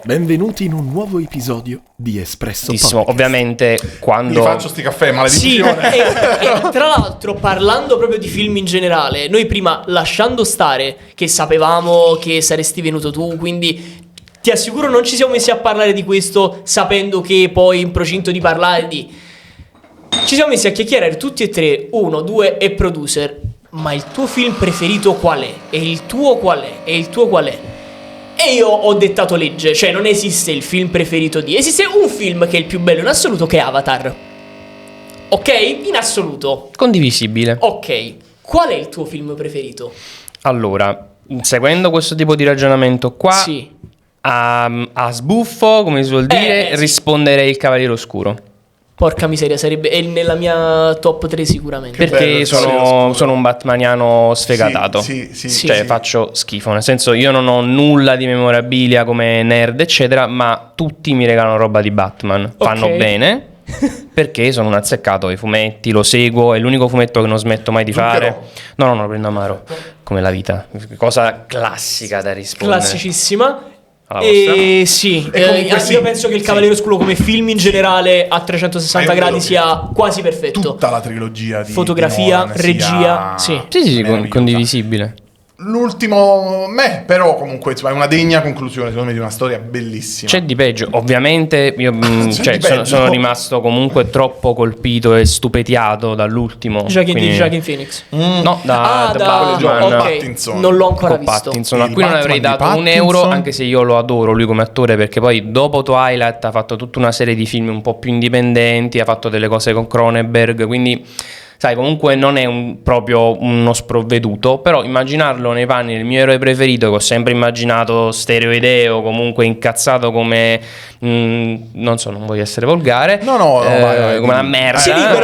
Benvenuti in un nuovo episodio di Espresso Podcast. Ovviamente quando... Mi faccio sti caffè, maledizione. Sì, e tra l'altro parlando proprio di film in generale, noi prima, lasciando stare che sapevamo che saresti venuto tu, quindi ti assicuro non ci siamo messi a parlare di questo sapendo che poi in procinto di parlare di... Ci siamo messi a chiacchierare tutti e tre, uno, due e producer. Ma il tuo film preferito qual è? E il tuo qual è? E il tuo qual è? E io ho dettato legge, cioè non esiste il film preferito di... Esiste un film che è il più bello in assoluto, che è Avatar. Ok? In assoluto. Condivisibile. Ok. Qual è il tuo film preferito? Allora, seguendo questo tipo di ragionamento qua, Sì. a sbuffo, come si suol dire, sì. risponderei Il Cavaliere Oscuro. Porca miseria, sarebbe... È nella mia top 3 sicuramente. Che Perché bello Il Cavaliere Oscuro. sono un batmaniano sfegatato. Sì. Cioè faccio schifo, nel senso io non ho nulla di memorabilia come nerd eccetera, ma tutti mi regalano roba di Batman. Fanno bene perché sono un azzeccato ai fumetti, lo seguo, è l'unico fumetto che non smetto mai di fare. No, lo prendo amaro, come la vita. Cosa classica da rispondere. Classicissima. Alla E sì, E comunque sì, io penso che Il Cavaliere Oscuro come film in generale a 360 Ma io gradi credo sia quasi perfetto. Tutta la trilogia di Fotografia, Nolan regia, sia Sì, meravigliosa. condivisibile. L'ultimo, però comunque insomma, è una degna conclusione secondo me di una storia bellissima. C'è di peggio, ovviamente io C'è di peggio. sono rimasto comunque troppo colpito e stupetiato dall'ultimo. Joaquin Phoenix. No, da Batman. ok, Pattinson. non l'ho ancora Con visto. Pattinson, a Il cui non Batman avrei di dato un Pattinson. euro, anche se io lo adoro lui come attore, perché poi dopo Twilight ha fatto tutta una serie di film un po' più indipendenti, ha fatto delle cose con Cronenberg, quindi sai, comunque non è proprio uno sprovveduto, però immaginarlo nei panni del mio eroe preferito, che ho sempre immaginato steroideo, comunque incazzato come non so, non voglio essere volgare, No, vai. come una merda.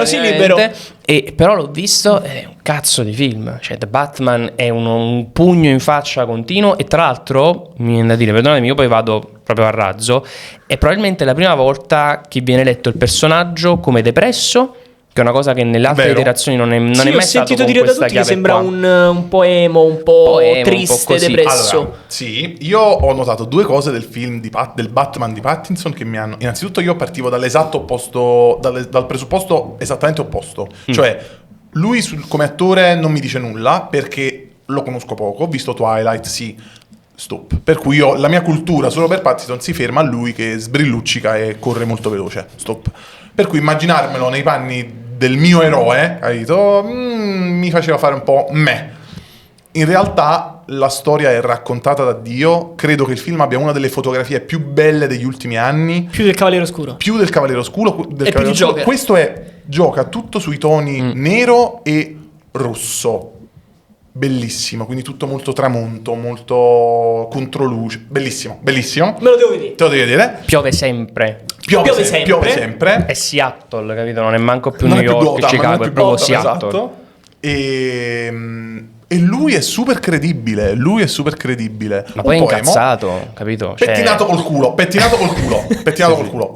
Sì, libero. E però l'ho visto, è un cazzo di film. Cioè, The Batman è un pugno in faccia continuo. E tra l'altro, mi viene da dire, perdonatemi, io poi vado proprio a razzo, è probabilmente la prima volta che viene letto il personaggio come depresso, che è una cosa che nelle altre Vero. iterazioni non è mai Sì, ho stato sentito con dire da questa tutti che chiave sembra qua. un po' emo, un po' emo, un po' triste, così. depresso. Allora, sì, io ho notato due cose del film del Batman di Pattinson che mi hanno... Innanzitutto io partivo dall'esatto opposto, dal presupposto esattamente opposto. Cioè, lui come attore non mi dice nulla perché lo conosco poco, ho visto Twilight, sì, stop. Per cui la mia cultura su Robert Pattinson si ferma a lui che sbrilluccica e corre molto veloce, stop. Per cui immaginarmelo nei panni del mio eroe, capito? Mi faceva fare un po' me. In realtà la storia è raccontata da Dio. Credo che il film abbia una delle fotografie più belle degli ultimi anni. Più del Cavaliere Oscuro. Più del Cavaliere Oscuro. E più di Joker. Questo gioca tutto sui toni nero e rosso. Bellissimo, quindi tutto molto tramonto, molto controluce. Bellissimo. Me lo devo vedere. Te lo devi vedere? Piove sempre. Piove sempre. È Seattle, capito? Non è manco più Non New è più York, Gotham, Chicago, non è è più proprio Gotham, Seattle. esatto. E lui è super credibile. Ma poi è Un po' emo. incazzato, capito? Cioè, Pettinato col culo.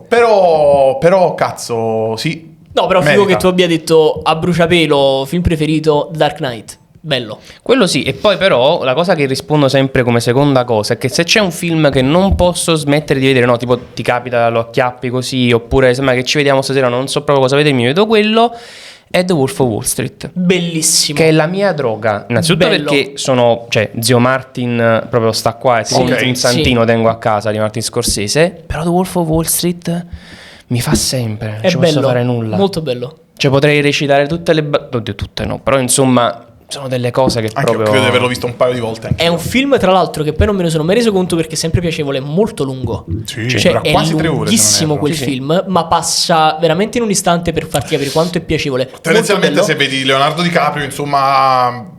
Però cazzo, sì. No, però figo merita. che tu abbia detto a bruciapelo, film preferito, Dark Knight. Bello. quello sì, e poi però la cosa che rispondo sempre come seconda cosa è che se c'è un film che non posso smettere di vedere, no, tipo ti capita, lo acchiappi così, oppure sembra che ci vediamo stasera, non so proprio cosa vedere, mi vedo quello, è The Wolf of Wall Street. Bellissimo. Che è la mia droga. Innanzitutto Bello. perché sono, cioè, zio Martin proprio sta qua, è tipo Ok, un santino tengo a casa di Martin Scorsese, però The Wolf of Wall Street mi fa sempre, non È ci bello. posso fare nulla. Molto bello. Cioè potrei recitare tutte le oddio, tutte no, però insomma sono delle cose che Anche proprio io credo di averlo visto un paio di volte. È un film, tra l'altro, che poi non me ne sono mai reso conto perché è sempre piacevole, è molto lungo. Sì, Cioè, dura è quasi 3 ore. lunghissimo quel Sì. film, ma passa veramente in un istante per farti capire quanto è piacevole. Tendenzialmente Molto se bello. vedi Leonardo DiCaprio, insomma,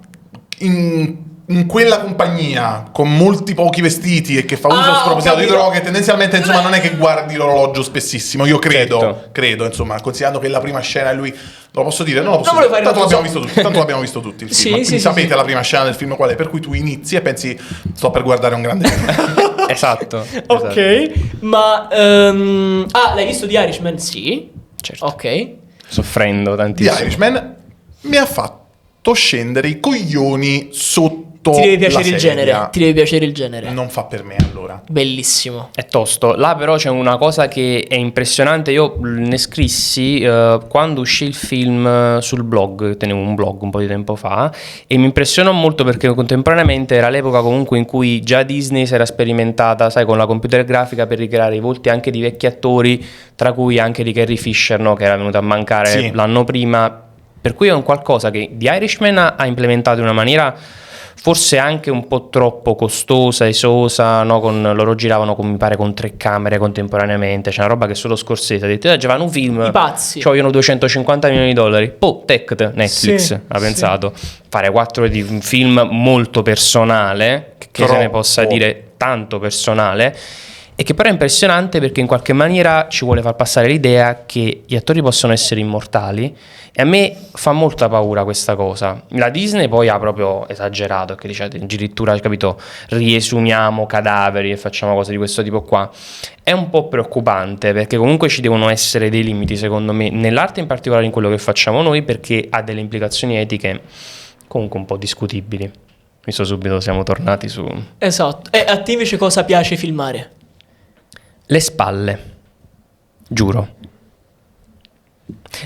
in quella compagnia con molti pochi vestiti e che fa uso spropositato di droghe, tendenzialmente insomma non è che guardi l'orologio spessissimo. Io credo, insomma, considerando che la prima scena è lui. Lo posso dire? Non lo posso Non dire. volevo fare, Tanto l'abbiamo visto tutti il Sì, film. sì, Quindi sì, sapete sì. la prima scena del film qual è, per cui tu inizi e pensi sto per guardare un grande film. esatto. Ok, ma l'hai visto The Irishman? Sì. Certo. Ok. Soffrendo The tantissimo. Irishman mi ha fatto scendere i coglioni sotto tutto Ti deve piacere la il serie genere. Ti deve piacere il genere. non fa per me allora. Bellissimo. È tosto. Là però c'è una cosa che è impressionante. Io ne scrissi quando uscì il film sul blog. Tenevo un blog un po' di tempo fa e mi impressionò molto perché contemporaneamente era l'epoca comunque in cui già Disney si era sperimentata, sai, con la computer grafica per ricreare i volti anche di vecchi attori, tra cui anche di Carrie Fisher, no, che era venuta a mancare Sì. l'anno prima. Per cui è un qualcosa che The Irishman ha implementato in una maniera forse anche un po' troppo costosa, esosa, no? Loro giravano mi pare con 3 camere contemporaneamente, c'è una roba che solo Scorsese ha detto, già fanno un film, I pazzi. ci vogliono $250 milioni, Netflix Sì, ha pensato, fare 4 di un film molto personale, che se ne possa Troppo. dire tanto personale, e che però è impressionante perché in qualche maniera ci vuole far passare l'idea che gli attori possono essere immortali, e a me fa molta paura questa cosa. La Disney poi ha proprio esagerato, che dice addirittura, capito, riesumiamo cadaveri e facciamo cose di questo tipo qua. È un po' preoccupante perché comunque ci devono essere dei limiti, secondo me, nell'arte, in particolare in quello che facciamo noi, perché ha delle implicazioni etiche comunque un po' discutibili. Visto subito siamo tornati su Esatto. E a te invece cosa piace filmare? le spalle, giuro.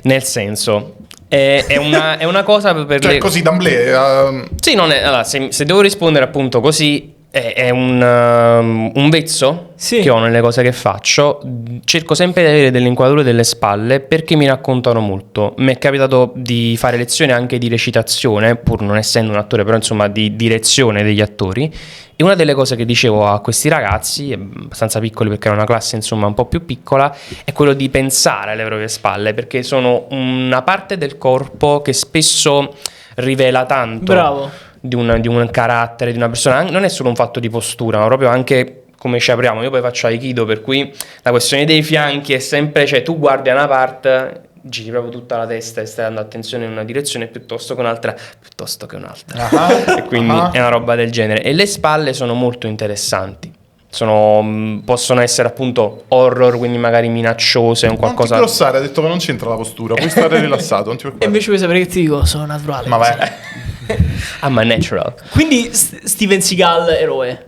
Nel senso, è una cosa per Cioè così d'amblè, Sì, non è... Allora, se devo rispondere appunto così, è un vezzo Sì. che ho nelle cose che faccio. Cerco sempre di avere delle inquadrature delle spalle perché mi raccontano molto. Mi è capitato di fare lezioni anche di recitazione, pur non essendo un attore, però insomma di direzione degli attori. E una delle cose che dicevo a questi ragazzi, abbastanza piccoli perché era una classe insomma un po' più piccola, è quello di pensare alle proprie spalle, perché sono una parte del corpo che spesso rivela tanto. Bravo. Di un carattere, di una persona. Non è solo un fatto di postura, ma proprio anche come ci apriamo. Io poi faccio Aikido, per cui la questione dei fianchi è sempre, cioè tu guardi a una parte, giri proprio tutta la testa e stai dando attenzione in una direzione piuttosto che un'altra, e quindi è una roba del genere. E le spalle sono molto interessanti. Possono essere appunto horror, quindi magari minacciose, un qualcosa. Non ti grossare, ha detto che non c'entra la postura, puoi stare rilassato, non ti E preoccupare. invece vuoi sapere che ti dico? Sono naturale. Ma così. vai. I'm a natural. Quindi Steven Seagal, eroe.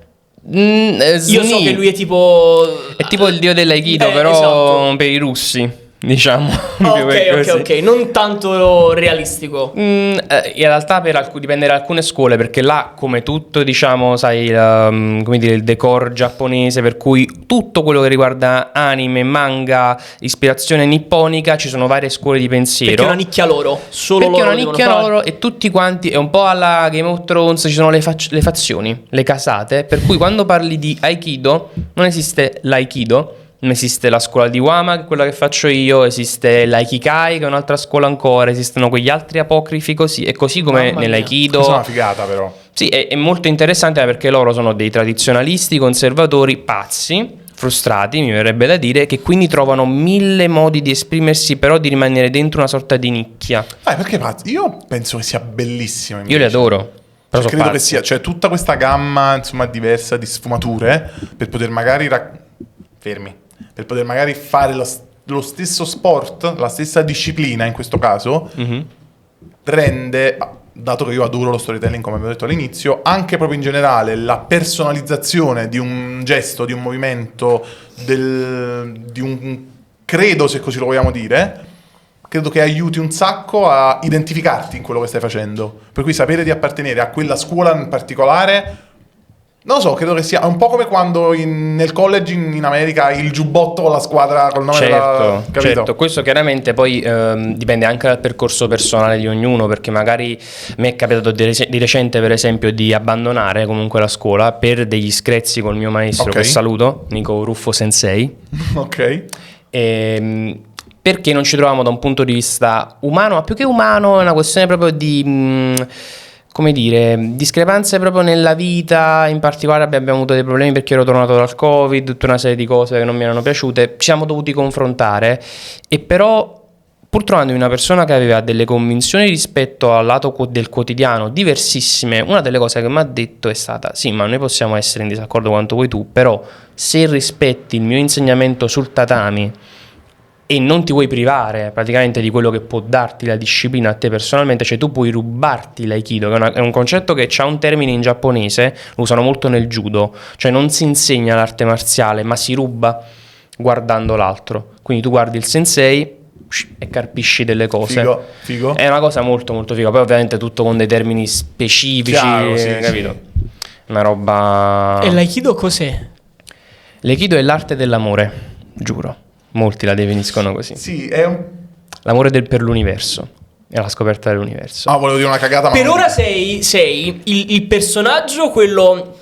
Io so Sni che lui è tipo... è tipo il dio dell'Aikido, però esatto. per i russi, diciamo. Ok, non tanto realistico. In realtà dipende da alcune scuole, perché là, come tutto, diciamo, sai, come dire, il decor giapponese, per cui tutto quello che riguarda anime, manga, ispirazione nipponica, ci sono varie scuole di pensiero. Perché è una nicchia loro. Solo Perché è loro una devono nicchia fare. loro, e tutti quanti, è un po' alla Game of Thrones, ci sono le fazioni, le casate, per cui quando parli di Aikido non esiste l'Aikido, non esiste la scuola di Wama, che è quella che faccio io, esiste l'Aikikai, che è un'altra scuola ancora, esistono quegli altri apocrifi così, e così come Mamma mia. nell'Aikido. Questa è una figata però. Sì, è molto interessante perché loro sono dei tradizionalisti, conservatori, pazzi, frustrati, mi verrebbe da dire, che quindi trovano 1000 modi di esprimersi, però di rimanere dentro una sorta di nicchia. Perché pazzi? Io penso che sia bellissimo invece. Io li adoro. Però sono Credo che pazzi. sia, cioè tutta questa gamma insomma diversa di sfumature per poter magari per poter magari fare lo stesso sport, la stessa disciplina in questo caso, rende, dato che io adoro lo storytelling come abbiamo detto all'inizio, anche proprio in generale la personalizzazione di un gesto, di un movimento, di un credo, se così lo vogliamo dire, credo che aiuti un sacco a identificarti in quello che stai facendo. Per cui sapere di appartenere a quella scuola in particolare, non lo so, credo che sia un po' come quando nel college in America hai il giubbotto con la squadra, col nome della... Capito? Certo, questo chiaramente poi dipende anche dal percorso personale di ognuno, perché magari mi è capitato di recente, per esempio, di abbandonare comunque la scuola per degli screzi col mio maestro, Ok. che saluto, Nico Ruffo Sensei. Ok. Perché non ci troviamo da un punto di vista umano, ma più che umano è una questione proprio di, come dire, discrepanze proprio nella vita. In particolare abbiamo avuto dei problemi perché ero tornato dal Covid, tutta una serie di cose che non mi erano piaciute, ci siamo dovuti confrontare, e però pur trovandomi una persona che aveva delle convinzioni rispetto al lato del quotidiano diversissime, una delle cose che mi ha detto è stata: sì, ma noi possiamo essere in disaccordo quanto vuoi tu, però se rispetti il mio insegnamento sul tatami e non ti vuoi privare praticamente di quello che può darti la disciplina a te personalmente, cioè tu puoi rubarti l'aikido, che è un concetto che ha un termine in giapponese, lo usano molto nel judo, cioè non si insegna l'arte marziale, ma si ruba guardando l'altro. Quindi tu guardi il sensei e carpisci delle cose. Figo. È una cosa molto molto figa, poi ovviamente tutto con dei termini specifici, Chiaro, sì, capito? Una roba... E l'aikido cos'è? L'aikido è l'arte dell'amore, giuro. Molti la definiscono così. Sì, è un... L'amore per l'universo. È la scoperta dell'universo. Ah, volevo dire una cagata, ma... Per ora sei il personaggio, quello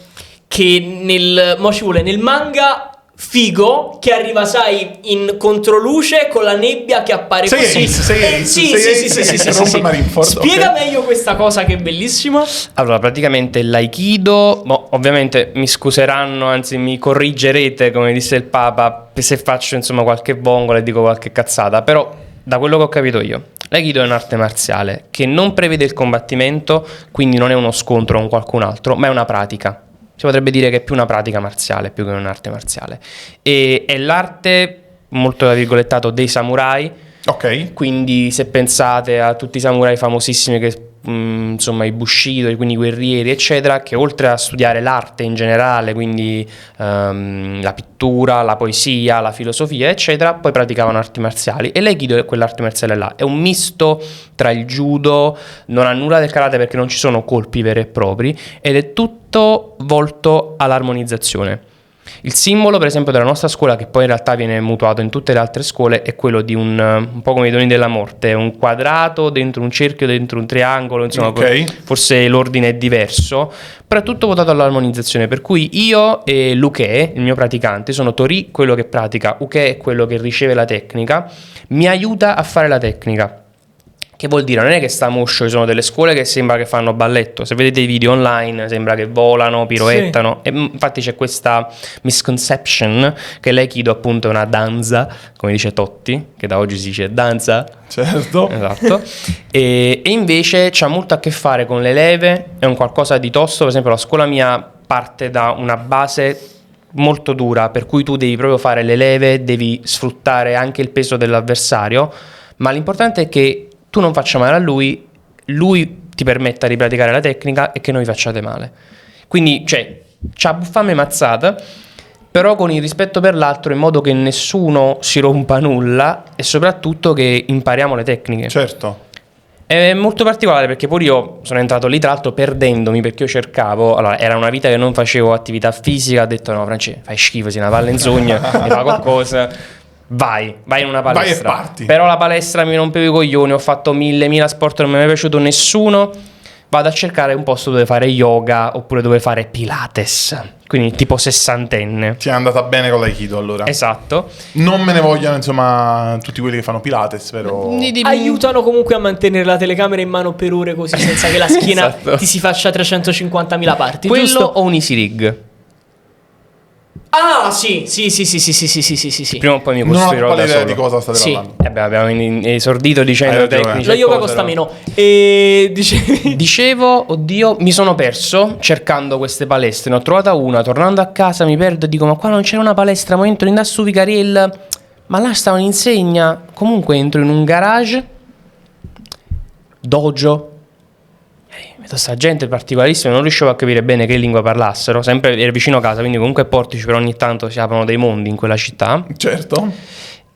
che mo ci vuole, nel manga figo, che arriva, sai, in controluce con la nebbia che appare Sei così. Ace, Sì. Rompe Marineford, Spiega ok. meglio questa cosa che è bellissima. Allora, praticamente l'aikido, ovviamente mi scuseranno, anzi mi corrigerete, come disse il Papa, se faccio insomma qualche bongola e dico qualche cazzata, però da quello che ho capito io, l'aikido è un'arte marziale che non prevede il combattimento, quindi non è uno scontro con qualcun altro, ma è una pratica. Si potrebbe dire che è più una pratica marziale più che un'arte marziale. E è l'arte, molto da virgolettato, dei samurai. Ok. Quindi se pensate a tutti i samurai famosissimi che insomma i bushido, quindi i guerrieri eccetera, che oltre a studiare l'arte in generale, quindi la pittura, la poesia, la filosofia eccetera, poi praticavano arti marziali, e l'aikido è quell'arte marziale là, è un misto tra il judo, non ha nulla del karate perché non ci sono colpi veri e propri, ed è tutto volto all'armonizzazione. Il simbolo, per esempio, della nostra scuola, che poi in realtà viene mutuato in tutte le altre scuole, è quello di un po' come i doni della morte, un quadrato dentro un cerchio, dentro un triangolo, insomma, Ok. forse l'ordine è diverso, però è tutto votato all'armonizzazione, per cui io e Luke, il mio praticante, sono Tori, quello che pratica, Uke è quello che riceve la tecnica, mi aiuta a fare la tecnica. Che vuol dire? Non è che sta moscio, ci sono delle scuole che sembra che fanno balletto, se vedete i video online sembra che volano, piroettano, e infatti c'è questa misconception che l'aikido appunto è una danza, come dice Totti, che da oggi si dice danza. Certo. Esatto. E invece c'ha molto a che fare con le leve, è un qualcosa di tosto. Per esempio la scuola mia parte da una base molto dura, per cui tu devi proprio fare le leve, devi sfruttare anche il peso dell'avversario, ma l'importante è che tu non faccia male a lui ti permetta di praticare la tecnica e che non vi facciate male. Quindi, cioè, c'ha buffame mazzata, però con il rispetto per l'altro, in modo che nessuno si rompa nulla e soprattutto che impariamo le tecniche. Certo. È molto particolare perché pure io sono entrato lì tra l'altro perdendomi, perché io cercavo, allora era una vita che non facevo attività fisica, ho detto no Francesco, fai schifo, sei una palla in sogno, mi fa qualcosa. Vai in una palestra. Vai e parti. Però la palestra mi rompevo i coglioni, ho fatto mille sport, non mi è mai piaciuto nessuno. Vado a cercare un posto dove fare yoga oppure dove fare pilates, quindi tipo sessantenne. Ti è andata bene con l'aikido allora. Esatto. Non me ne vogliono insomma tutti quelli che fanno pilates, però... Aiutano comunque a mantenere la telecamera in mano per ore così, senza che la schiena Esatto. ti si faccia 350.000 parti. Quello giusto? o un easy rig. Ah, sì. Prima o poi mi Non ho costruirò proprio da idea solo. di cosa state Sì. parlando. Beh, abbiamo esordito dicendo Hai ragione. tecnici. Lo e yoga cose, costa no? meno. E dicevi... Dicevo, oddio, mi sono perso cercando queste palestre. Ne ho trovata una, tornando a casa mi perdo e dico, ma qua non c'era una palestra, ma entro in su Vicariel, ma là stavano in insegna. Comunque entro in un garage, dojo. Vedo sta gente particolarissima, non riuscivo a capire bene che lingua parlassero. Sempre ero vicino a casa, quindi comunque portici, però ogni tanto si aprono dei mondi in quella città. Certo.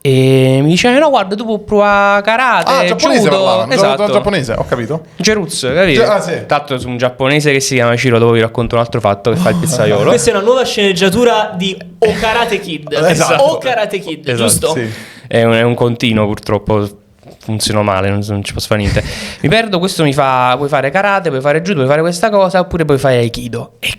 E mi diceva, no guarda, tu puoi provare karate, Giapponese judo. parlavano. Esatto. Giapponese, ho capito. Geruz, capito? Ah, sì. Tanto su un giapponese che si chiama Ciro, dopo vi racconto un altro fatto, che fa il pizzaiolo. Questa è una nuova sceneggiatura di O Karate Kid. Esatto. O Karate Kid, Esatto, giusto? Sì. È un continuo, purtroppo funziona male, non ci posso fare niente. Mi perdo, questo mi fa, puoi fare karate, puoi fare judo, puoi fare questa cosa, oppure puoi fare aikido. E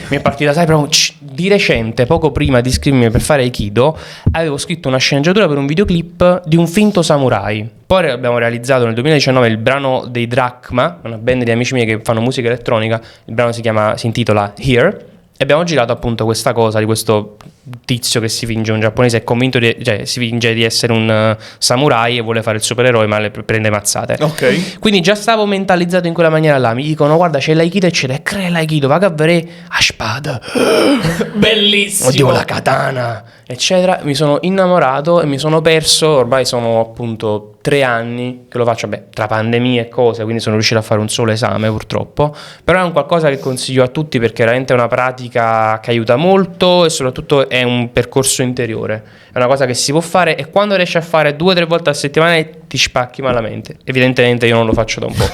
mi è partita, sai, proprio di recente, poco prima di iscrivermi per fare aikido, avevo scritto una sceneggiatura per un videoclip di un finto samurai. Poi abbiamo realizzato nel 2019 il brano dei Drachma, una band di amici miei che fanno musica elettronica. Il brano si intitola Here. abbiamo girato appunto questa cosa di questo tizio che si finge un giapponese, è convinto si finge di essere un samurai e vuole fare il supereroe, ma le prende mazzate. Ok. Quindi già stavo mentalizzato in quella maniera là. Mi dicono, guarda, c'è l'aikido eccetera, e crea l'aikido, va a vedere a spada. Bellissimo. Oddio, la katana, eccetera. Mi sono innamorato e mi sono perso. Ormai sono appunto 3 anni che lo faccio, tra pandemie e cose, quindi sono riuscito a fare un solo esame purtroppo. Però è un qualcosa che consiglio a tutti perché veramente è una pratica che aiuta molto e soprattutto è un percorso interiore. È una cosa che si può fare e quando riesci a fare 2 o 3 volte a settimana ti spacchi malamente. Evidentemente io non lo faccio da un po'.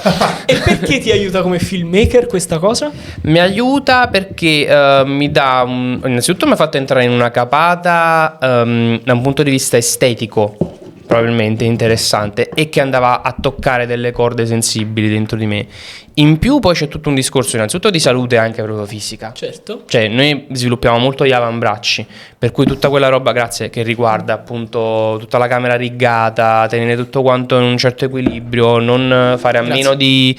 E perché ti aiuta come filmmaker questa cosa? Mi aiuta perché mi dà innanzitutto mi ha fatto entrare in una capata da un punto di vista estetico probabilmente interessante e che andava a toccare delle corde sensibili dentro di me. In più poi c'è tutto un discorso innanzitutto di salute anche proprio fisica. Certo. Cioè noi sviluppiamo molto gli avambracci, per cui tutta quella roba grazie che riguarda appunto tutta la camera rigata, tenere tutto quanto in un certo equilibrio, non fare a meno di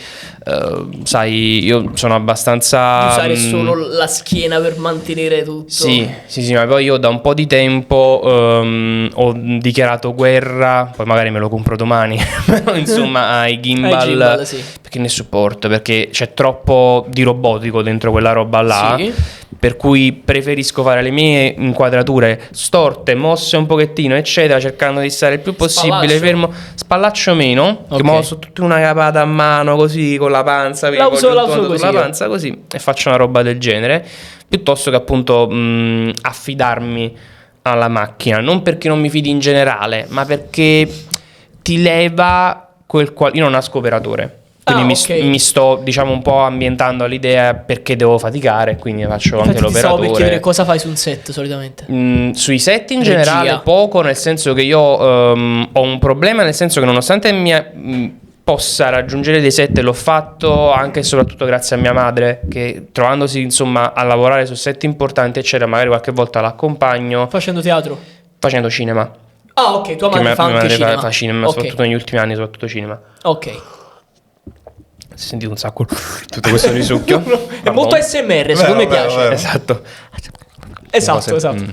sai, io sono abbastanza Di usare solo la schiena per mantenere tutto. Sì, ma poi io da un po' di tempo ho dichiarato guerra, poi magari me lo compro domani, però insomma ai gimbal, sì. perché ne supporto, perché c'è troppo di robotico dentro quella roba là, Sì. per cui preferisco fare le mie inquadrature storte, mosse un pochettino eccetera, cercando di stare il più possibile Spallaccio. fermo, spallaccio meno, Ok. che mo so tutta una capata a mano così con la panza, La uso così sulla io. panza così e faccio una roba del genere, piuttosto che appunto affidarmi alla macchina, non perché non mi fidi in generale, ma perché ti leva io non nasco operatore. Quindi ok. mi sto diciamo un po' ambientando all'idea perché devo faticare, quindi faccio anche Infatti ti stavo per l'operatore. chiedere cosa fai su un set solitamente. Sui set in Regia. generale poco, nel senso che io ho un problema, nel senso che nonostante possa raggiungere dei set, l'ho fatto anche e soprattutto grazie a mia madre, che trovandosi insomma a lavorare su set importanti eccetera, magari qualche volta l'accompagno Facendo teatro? facendo cinema. Ah, ok, tua Che madre fa mia anche madre cinema. fa cinema, Ok. soprattutto negli ultimi anni, soprattutto cinema. Ok. Si è sentito un sacco tutto questo risucchio. È molto SMR, secondo me piace. vero. Esatto. Esatto, Cose- esatto.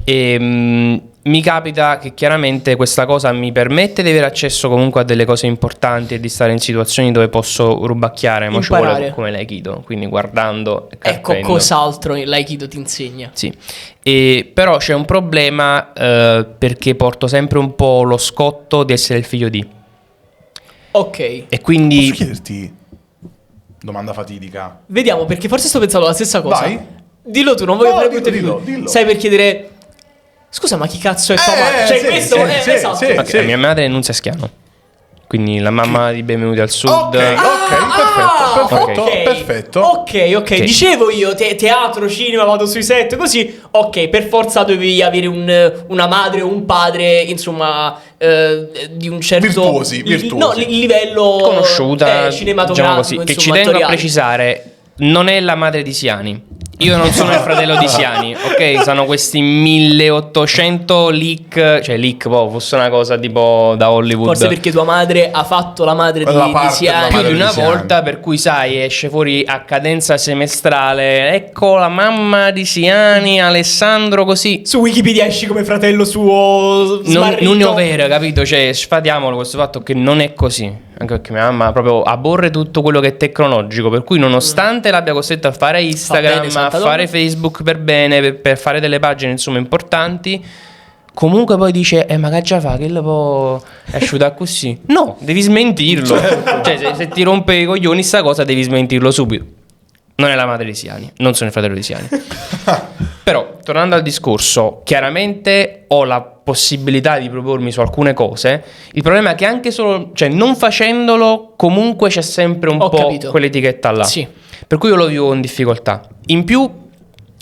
E mi capita che chiaramente questa cosa mi permette di avere accesso comunque a delle cose importanti e di stare in situazioni dove posso rubacchiare, ma ci vuole Imparare. come l'aikido, quindi guardando e Ecco carpendo. cos'altro l'aikido ti insegna. Sì, però c'è un problema perché porto sempre un po' lo scotto di essere il figlio di. Ok. E quindi Posso chiederti domanda fatidica? Vediamo, perché forse sto pensando la stessa cosa. Vai. Dillo tu, non voglio No, fare dillo, brutte dillo, figure. dillo. Sai, per chiedere... Scusa, ma chi cazzo è tua madre? Cioè, sì, questo sì, è sì, esatto. sì. ok, mia madre è Nunzia Schiano, quindi la mamma di Benvenuti al Sud. Ok, perfetto. ok. Perfetto. Ok. Dicevo io, teatro, cinema, vado sui set, così. Ok, per forza dovevi avere una madre o un padre, insomma, di un certo... Virtuosi. No, livello... Conosciuta, cinematografico, diciamo così, che ci insomma, tengo a attoriale. precisare, non è la madre di Siani. Io non sono il fratello di Siani, ok? Sono questi 1800 leak, cioè leak, fosse una cosa tipo da Hollywood. Forse perché tua madre ha fatto la madre La di parte Siani. più madre di una di Siani. volta, per cui sai, esce fuori a cadenza semestrale, ecco la mamma di Siani, Alessandro, così. Su Wikipedia esci come fratello suo smarrito. Non è vero, capito? Cioè, sfatiamolo questo fatto che non è così. Anche perché mia mamma proprio aborre tutto quello che è tecnologico. Per cui, nonostante l'abbia costretto a fare Instagram, bene, a santa fare donna. Facebook per bene, per fare delle pagine insomma importanti, comunque poi dice: ma che già fa? Che lo può asciutare così? No, devi smentirlo. Cioè, se ti rompe i coglioni sta cosa, devi smentirlo subito. Non è la madre di Siani, non sono il fratello di Siani. Però, tornando al discorso, chiaramente ho la possibilità di propormi su alcune cose. Il problema è che anche solo, cioè non facendolo, comunque c'è sempre un Ho po' capito. quell'etichetta là. Sì. Per cui io lo vivo in difficoltà. In più,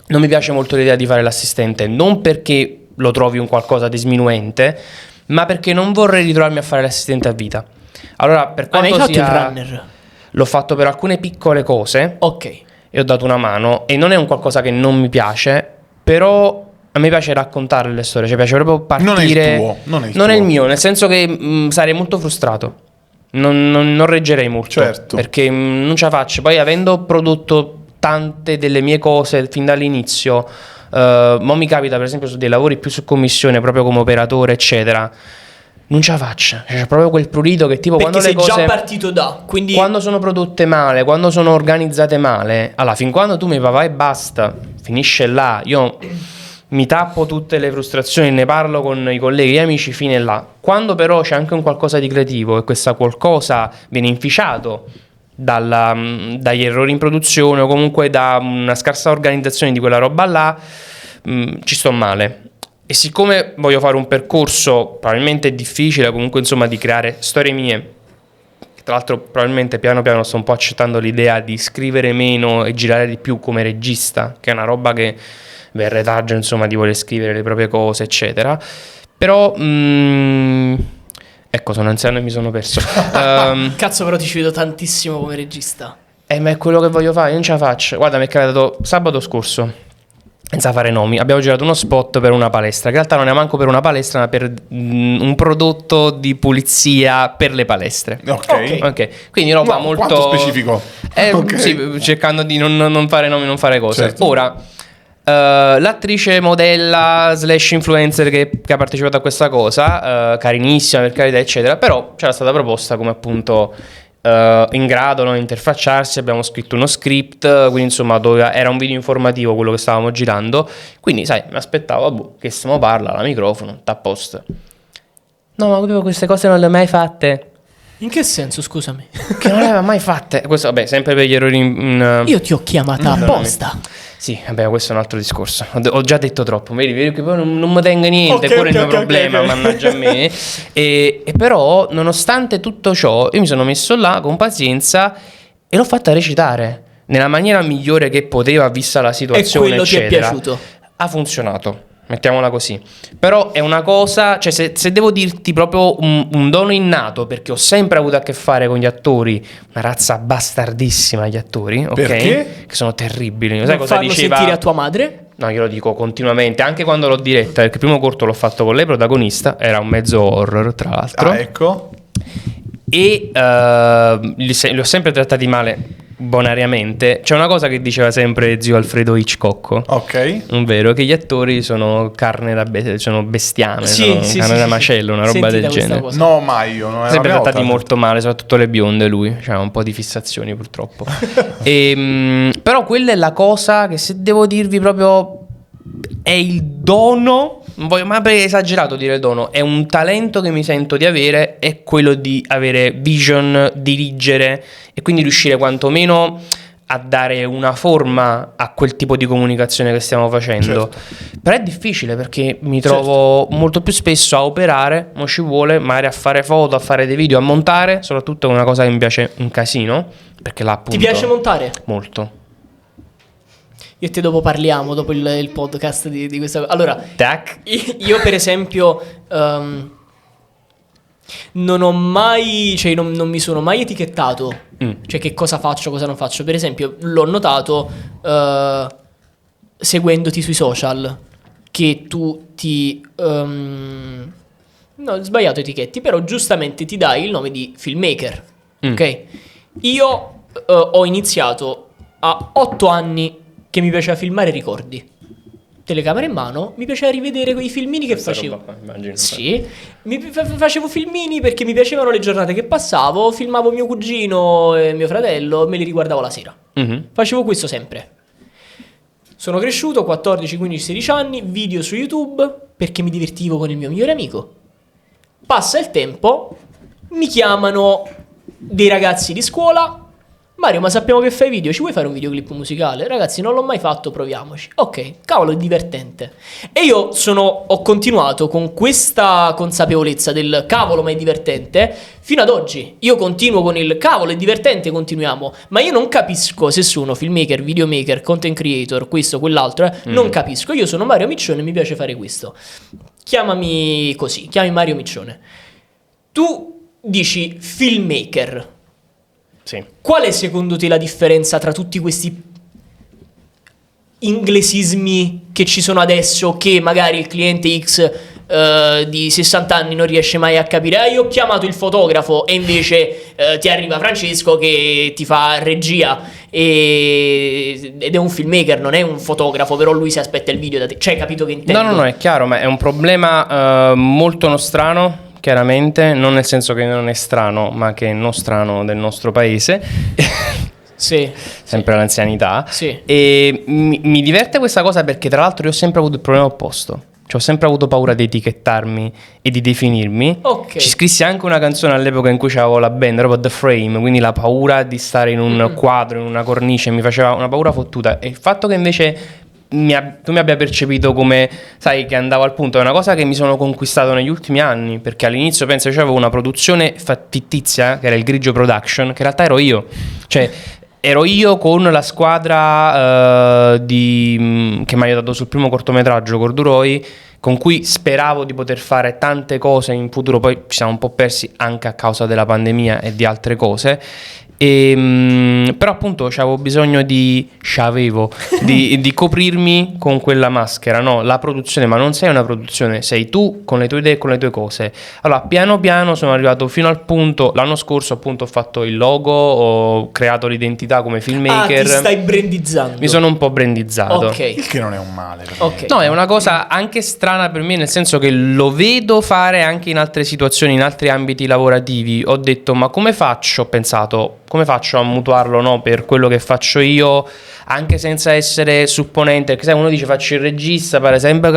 non mi piace molto l'idea di fare l'assistente, non perché lo trovi un qualcosa di sminuente, ma perché non vorrei ritrovarmi a fare l'assistente a vita. Allora, per Ma hai quanto fatto il sia... runner? L'ho fatto per alcune piccole cose Ok. e ho dato una mano, e non è un qualcosa che non mi piace, però a me piace raccontare le storie, cioè piace proprio partire. Non è il Non è tuo. il mio, nel senso che sarei molto frustrato. Non reggerei molto. Certo. Perché non ce la faccio. Poi avendo prodotto tante delle mie cose fin dall'inizio. Ma mi capita per esempio su dei lavori più su commissione, proprio come operatore eccetera, non ce la faccio, c'è proprio quel prurito che tipo Perché quando le sei cose già partito da, quindi quando sono prodotte male, quando sono organizzate male, allora fin quando tu mi vai e basta, finisce là, io mi tappo tutte le frustrazioni, ne parlo con i colleghi e gli amici, fine là. Quando però c'è anche un qualcosa di creativo e questa qualcosa viene inficiato dagli errori in produzione o comunque da una scarsa organizzazione di quella roba là, ci sto male. E siccome voglio fare un percorso probabilmente difficile, comunque insomma di creare storie mie, tra l'altro probabilmente piano piano sto un po' accettando l'idea di scrivere meno e girare di più come regista, che è una roba che il retaggio insomma di voler scrivere le proprie cose eccetera, però ecco, sono anziano e mi sono perso. cazzo, però ti ci vedo tantissimo come regista. Ma è quello che voglio fare, io non ce la faccio. Guarda, mi è capitato sabato scorso, senza fare nomi, abbiamo girato uno spot per una palestra, che in realtà non è manco per una palestra ma per un prodotto di pulizia per le palestre. Ok, quindi roba molto quanto specifico. Ok. Sì, cercando di non fare nomi, non fare cose. Certo. Ora l'attrice modella / influencer che ha partecipato a questa cosa, carinissima per carità eccetera, però c'era stata proposta come appunto in grado, no, interfacciarsi, abbiamo scritto uno script, quindi insomma era un video informativo quello che stavamo girando, quindi sai, mi aspettavo che stiamo parla al microfono, a posto. No, ma proprio queste cose non le ho mai fatte. In che senso, scusami? Che non le aveva mai fatte. Questo vabbè, sempre per gli errori Io ti ho chiamata apposta. Sì, vabbè, questo è un altro discorso. Ho già detto troppo, vedi che poi non mi tenga niente, Ok, pure il mio ok, problema, ok. mannaggia a me. E però, nonostante tutto ciò, io mi sono messo là con pazienza e l'ho fatta recitare nella maniera migliore che poteva, vista la E situazione, quello ti è eccetera. piaciuto? Ha funzionato. Mettiamola così. Però è una cosa, cioè se devo dirti proprio un dono innato, perché ho sempre avuto a che fare con gli attori, una razza bastardissima gli attori, ok? Perché? Che sono terribili. Sai Non cosa farlo diceva? sentire a tua madre? No, io lo dico continuamente, anche quando l'ho diretta, perché il primo corto l'ho fatto con lei protagonista, era un mezzo horror tra l'altro. Ah, ecco. E li ho sempre trattati male, bonariamente. C'è una cosa che diceva sempre zio Alfredo Hitchcock, Ok. ovvero che gli attori sono carne da sono bestiame, sono carne da macello, una roba Sentita del questa genere. cosa. No, mai io. Non è la Sempre prima trattati volta. molto male, soprattutto le bionde lui, c'ha un po' di fissazioni purtroppo. Però quella è la cosa che, se devo dirvi proprio, è il dono, non voglio mai esagerato dire dono, è un talento che mi sento di avere, è quello di avere vision, dirigere e quindi riuscire quantomeno a dare una forma a quel tipo di comunicazione che stiamo facendo. Però è difficile perché mi trovo molto più spesso a operare, mo ci vuole, magari a fare foto, a fare dei video, a montare, soprattutto è una cosa che mi piace un casino, perché là appunto Ti piace montare? molto. Io e te dopo parliamo, dopo il podcast di questa cosa. Allora, Tac. io per esempio non ho mai, cioè non mi sono mai etichettato, cioè che cosa faccio, cosa non faccio. Per esempio l'ho notato seguendoti sui social, che tu no, ho sbagliato etichetti, però giustamente ti dai il nome di filmmaker, ok? Io ho iniziato a 8 anni che mi piaceva filmare ricordi. Telecamera in mano, mi piaceva rivedere quei filmini che facevo. roba qua, immagino. Sì, facevo filmini perché mi piacevano le giornate che passavo, filmavo mio cugino e mio fratello, me li riguardavo la sera. Mhm. Facevo questo sempre. Sono cresciuto, 14, 15, 16 anni, video su YouTube perché mi divertivo con il mio migliore amico. Passa il tempo, mi chiamano dei ragazzi di scuola. Mario, ma sappiamo che fai video, ci vuoi fare un videoclip musicale? Ragazzi, non l'ho mai fatto, proviamoci. Ok, cavolo, è divertente. E io ho continuato con questa consapevolezza del cavolo, ma è divertente, fino ad oggi. Io continuo con il cavolo, è divertente, continuiamo. Ma io non capisco se sono filmmaker, videomaker, content creator, questo, quell'altro. Non capisco. Io sono Mario Miccione e mi piace fare questo. Chiamami così, chiami Mario Miccione. Tu dici filmmaker. Sì. Qual è secondo te la differenza tra tutti questi inglesismi che ci sono adesso, che magari il cliente X di 60 anni non riesce mai a capire, io ho chiamato il fotografo, e invece ti arriva Francesco che ti fa regia ed è un filmmaker, non è un fotografo, però lui si aspetta il video da te, cioè, capito che intendo? No, è chiaro, ma è un problema molto nostrano, chiaramente, non nel senso che non è strano, ma che è nostrano del nostro paese. Sì, sempre l'anzianità. Sì. E mi diverte questa cosa perché tra l'altro io ho sempre avuto il problema opposto. Cioè, ho sempre avuto paura di etichettarmi e di definirmi. Ok. Ci scrissi anche una canzone all'epoca in cui avevo la band, proprio The Frame, quindi la paura di stare in un quadro, in una cornice, mi faceva una paura fottuta. E il fatto che invece tu mi abbia percepito come, sai, che andavo al punto, è una cosa che mi sono conquistato negli ultimi anni, perché all'inizio penso che avevo una produzione fittizia, che era il Grigio Production, che in realtà ero io. Cioè, ero io con la squadra che mi ha aiutato sul primo cortometraggio, Corduroy, con cui speravo di poter fare tante cose in futuro. Poi ci siamo un po' persi anche a causa della pandemia e di altre cose. Però appunto avevo bisogno di coprirmi con quella maschera, no? La produzione, ma non sei una produzione, sei tu con le tue idee e con le tue cose. Allora piano piano sono arrivato fino al punto, l'anno scorso appunto ho fatto il logo, ho creato l'identità come filmmaker. Ti stai brandizzando. Mi sono un po' brandizzato. Ok. Il che non è un male. Ok. No, è una cosa anche strana per me, nel senso che lo vedo fare anche in altre situazioni, in altri ambiti lavorativi. Ho detto, ma come faccio? Ho pensato, come faccio a mutuarlo, no, per quello che faccio io, anche senza essere supponente? Perché sai, uno dice faccio il regista, per esempio,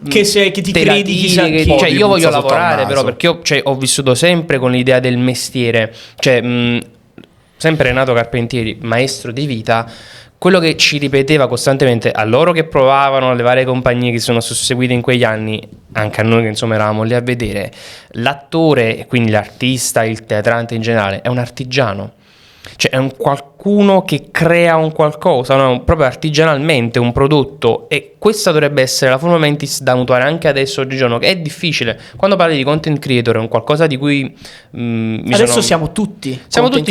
che ti credi chissà chi. cioè, io voglio lavorare, però, perché io, cioè, ho vissuto sempre con l'idea del mestiere. Cioè, sempre Renato Carpentieri, maestro di vita, quello che ci ripeteva costantemente a loro che provavano, alle varie compagnie che sono susseguite in quegli anni, anche a noi che insomma eravamo lì a vedere, l'attore, quindi l'artista, il teatrante in generale, è un artigiano. Cioè è un qualcuno che crea un qualcosa, no? Proprio artigianalmente un prodotto, e questa dovrebbe essere la forma mentis da mutuare anche adesso oggigiorno, che è difficile. Quando parli di content creator è un qualcosa di cui adesso siamo tutti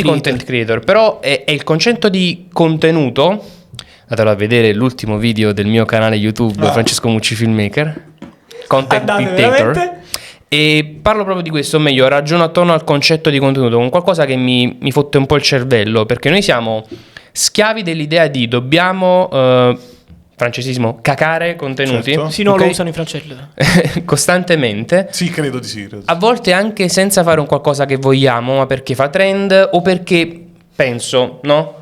content creator, però è il concetto di contenuto. Andatelo a vedere l'ultimo video del mio canale YouTube, Francesco Mucci Filmmaker, Content Dictator. E parlo proprio di questo, o meglio, ragiono attorno al concetto di contenuto, con qualcosa che mi fotte un po' il cervello, perché noi siamo schiavi dell'idea di dobbiamo, francesismo, cacare contenuti. Certo. Sì, no, okay? Lo usano in francese. Costantemente. Sì, credo di sì. A volte anche senza fare un qualcosa che vogliamo, ma perché fa trend o perché penso, no?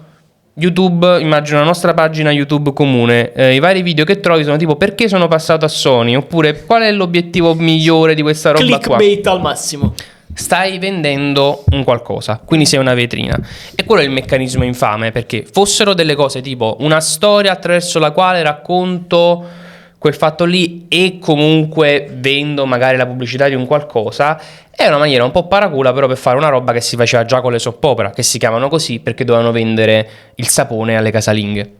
YouTube, immagino la nostra pagina YouTube comune, i vari video che trovi sono tipo perché sono passato a Sony, oppure qual è l'obiettivo migliore di questa roba Clickbait al massimo. Stai vendendo un qualcosa, quindi sei una vetrina. E quello è il meccanismo infame, perché fossero delle cose tipo una storia attraverso la quale racconto quel fatto lì e comunque vendo magari la pubblicità di un qualcosa, è una maniera un po' paracula però per fare una roba che si faceva già con le soap opera, che si chiamano così perché dovevano vendere il sapone alle casalinghe.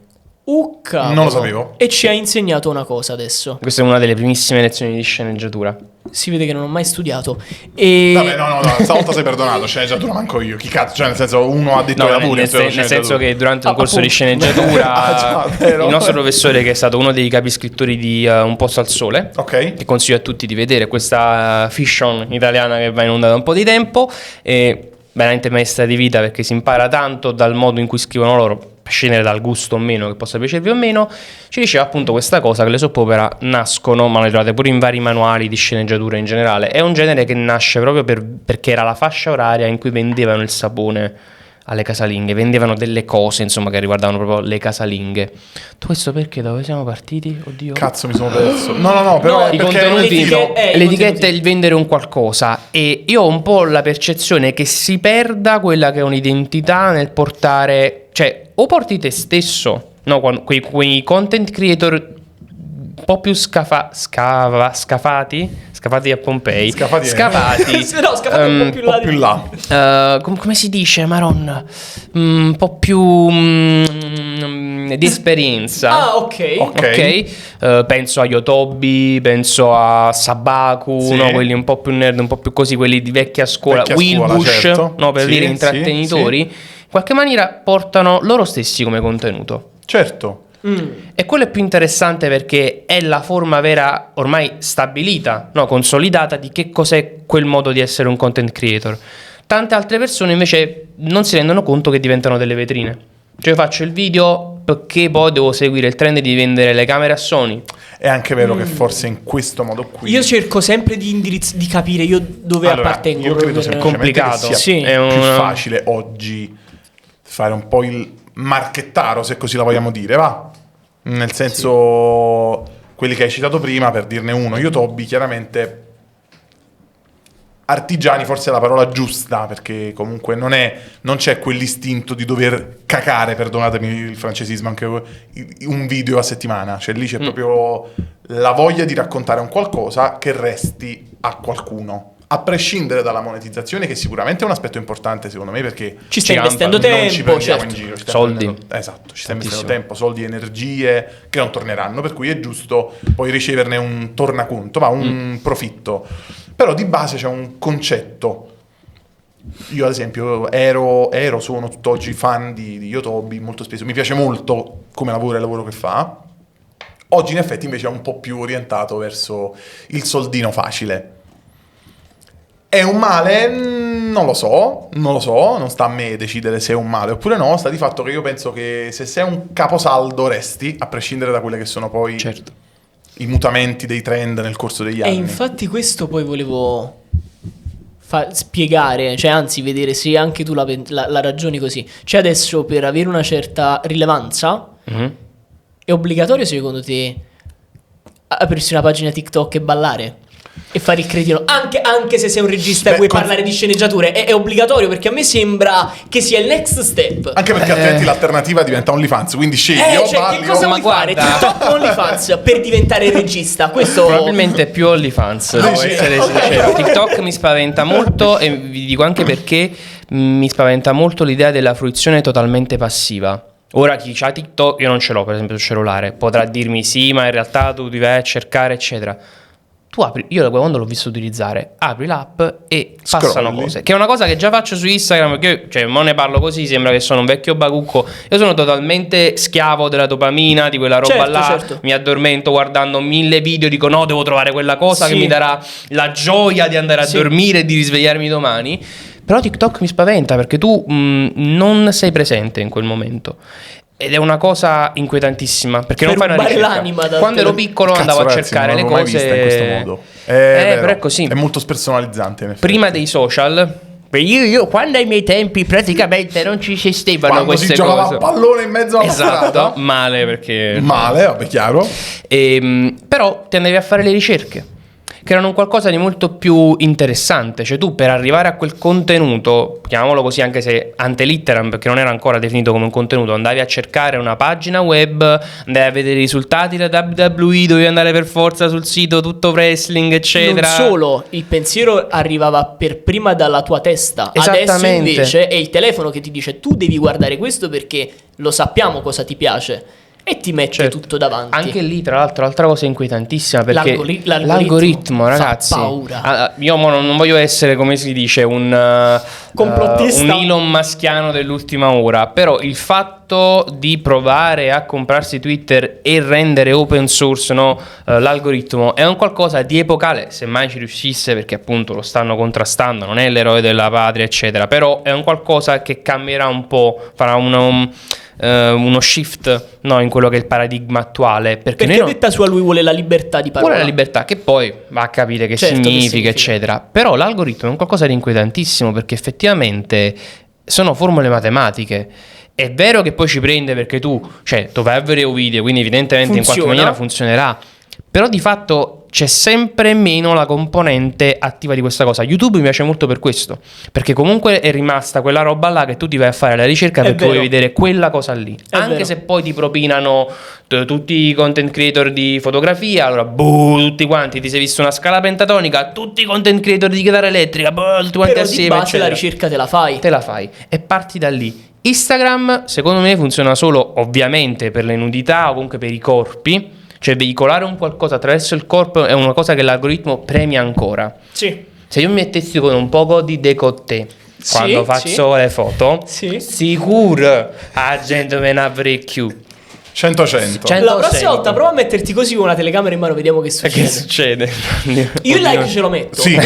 Cavolo. Non lo sapevo. E ci ha insegnato una cosa adesso. Questa è una delle primissime lezioni di sceneggiatura. Si vede che non ho mai studiato. E... Vabbè, no, stavolta sei perdonato. Sceneggiatura manco io. Chi cazzo? Cioè, nel senso, uno ha detto nel senso che durante un corso di sceneggiatura il nostro professore, che è stato uno dei capiscrittori di Un posto al sole, ok, che consiglio a tutti di vedere, questa fiction italiana che va in onda da un po' di tempo, è veramente maestra di vita, perché si impara tanto dal modo in cui scrivono loro, a scendere dal gusto o meno, che possa piacervi o meno. Ci diceva appunto questa cosa, che le soap opera nascono, ma le trovate pure in vari manuali di sceneggiatura in generale, è un genere che nasce proprio perché era la fascia oraria in cui vendevano il sapone alle casalinghe, vendevano delle cose insomma che riguardavano proprio le casalinghe. Tu questo perché? Dove siamo partiti? Oddio, cazzo, mi sono perso. No, però i perché contenuti, l'etichetta i è il vendere un qualcosa, e io ho un po' la percezione che si perda quella che è un'identità nel portare, cioè o porti te stesso, no, quei content creator un po' più scafati a Pompei, scafati un po' più là, come si dice, Maron, un po' più di esperienza. ok. Penso a Yotobi, penso a Sabaku, sì, no? Quelli un po' più nerd, un po' più così, quelli di vecchia scuola, Wilbush, certo, no, per sì, dire intrattenitori, sì. in qualche maniera portano loro stessi come contenuto. Certo. E quello è più interessante perché è la forma vera, ormai stabilita, no, consolidata, di che cos'è quel modo di essere un content creator. Tante altre persone invece non si rendono conto che diventano delle vetrine. Cioè io faccio il video perché poi devo seguire il trend di vendere le camere a Sony. È anche vero che forse in questo modo qui... Io cerco sempre di capire io dove appartengo. Io credo per- semplicemente complicato. che sia Sì. È più una- facile oggi fare un po' il marchettaro, se così la vogliamo dire, va? Nel senso, quelli che hai citato prima, per dirne uno, Yotobi, chiaramente... Artigiani forse è la parola giusta, perché comunque non c'è quell'istinto di dover cacare, perdonatemi il francesismo, anche un video a settimana. Cioè lì c'è proprio la voglia di raccontare un qualcosa che resti a qualcuno. A prescindere dalla monetizzazione, che sicuramente è un aspetto importante secondo me, perché Ci stai Ci investendo non ci tempo, prendiamo certo. in giro, ci stiamo Soldi. prendendo- esatto, ci stiamo investendo Tantissimo. tempo, soldi, energie che non torneranno, per cui è giusto poi riceverne un tornaconto, ma un profitto. Però di base c'è un concetto. Io ad esempio sono tutt'oggi fan di Yotobi molto spesso, mi piace molto come lavoro e il lavoro che fa. Oggi in effetti invece è un po' più orientato verso il soldino facile. È un male? Non lo so, non sta a me decidere se è un male oppure no, sta di fatto che io penso che se sei un caposaldo resti, a prescindere da quelle che sono poi Certo. i mutamenti dei trend nel corso degli E anni. infatti questo poi volevo spiegare, cioè anzi vedere se anche tu la ragioni così. Cioè adesso per avere una certa rilevanza Mhm. è obbligatorio secondo te aprirsi una pagina TikTok e ballare? E fare il cretino anche se sei un regista e Beh, vuoi parlare di sceneggiature è obbligatorio, perché a me sembra che sia il next step. Anche perché altrimenti l'alternativa diventa OnlyFans, quindi scegli o Cioè, balli che cosa o... ma vuoi fare? guarda- TikTok o OnlyFans per diventare regista? Questo Probabilmente più OnlyFans, devo sì. essere sincero. TikTok mi spaventa molto e vi dico anche perché mi spaventa molto l'idea della fruizione totalmente passiva. Ora chi ha TikTok, io non ce l'ho per esempio sul cellulare, potrà dirmi sì, ma in realtà tu ti vai a cercare eccetera. Tu apri, io quando l'ho visto utilizzare, apri l'app e passano Scrolli. cose. Che è una cosa che già faccio su Instagram, perché cioè, mo ne parlo così, sembra che sono un vecchio bacucco. Io sono totalmente schiavo della dopamina, di quella roba Certo, là. certo. Mi addormento guardando 1000 video, dico no, devo trovare quella cosa Sì. che mi darà la gioia di andare a Sì. dormire e di risvegliarmi domani. Però TikTok mi spaventa perché tu non sei presente in quel momento. Ed è una cosa inquietantissima perché Per non fai una rubare ricerca. l'anima da Quando ero tele- piccolo Cazzo, andavo a ragazzi, cercare le non l'avevo mai cose vista in questo modo. però Vero. è così. È molto spersonalizzante in effetti. Prima dei social, io quando ai miei tempi praticamente non ci esistevano quando queste si giocava cose. a pallone in mezzo alla Esatto, strada. male perché Male, vabbè, chiaro. però ti andavi a fare le ricerche che erano un qualcosa di molto più interessante, cioè tu per arrivare a quel contenuto, chiamiamolo così anche se ante litteram perché non era ancora definito come un contenuto, andavi a cercare una pagina web, andavi a vedere i risultati da WWE, dovevi andare per forza sul sito tutto wrestling eccetera. non solo, il pensiero arrivava per prima dalla tua testa. Adesso Esattamente. invece è il telefono che ti dice tu devi guardare questo perché lo sappiamo cosa ti piace e ti mette Certo. tutto davanti. Anche lì, tra l'altro, l'altra cosa inquietantissima perché l'algoritmo fa ragazzi, paura. io non voglio essere, come si dice, un Complottista. un Elon Muskiano dell'ultima ora, però il fatto di provare a comprarsi Twitter e rendere open source l'algoritmo è un qualcosa di epocale, se mai ci riuscisse, perché appunto lo stanno contrastando, non è l'eroe della patria, eccetera, però è un qualcosa che cambierà un po', farà uno shift in quello che è il paradigma attuale perché Perché a detta sua lui vuole la libertà di parola. vuole la libertà, che poi va a capire che Certo, che significa, significa. eccetera. Però l'algoritmo è un qualcosa di inquietantissimo perché effettivamente sono formule matematiche. È vero che poi ci prende perché tu vai a vedere un video, quindi evidentemente in qualche Funziona. maniera funzionerà. Però di fatto c'è sempre meno la componente attiva di questa cosa. YouTube mi piace molto per questo, perché comunque è rimasta quella roba là che tu ti vai a fare la ricerca È perché vuoi vero. vedere quella cosa lì. È Anche vero. se poi ti propinano tutti i content creator di fotografia, allora tutti quanti ti sei visto una scala pentatonica, tutti i content creator di chitarra elettrica, tutti quanti Però di assieme, base eccetera. la ricerca te la fai. Te la fai e parti da lì. Instagram secondo me funziona solo ovviamente per le nudità o comunque per i corpi, cioè veicolare un qualcosa attraverso il corpo è una cosa che l'algoritmo premia ancora. Sì. Se io mi mettessi con un poco di décolleté Sì, quando faccio le foto, Sì. sicuro la gente me ne avrei più. 100-100. La prossima volta prova a metterti così con una telecamera in mano, vediamo che Che succede. succede? Io il like ce lo metto. Sì,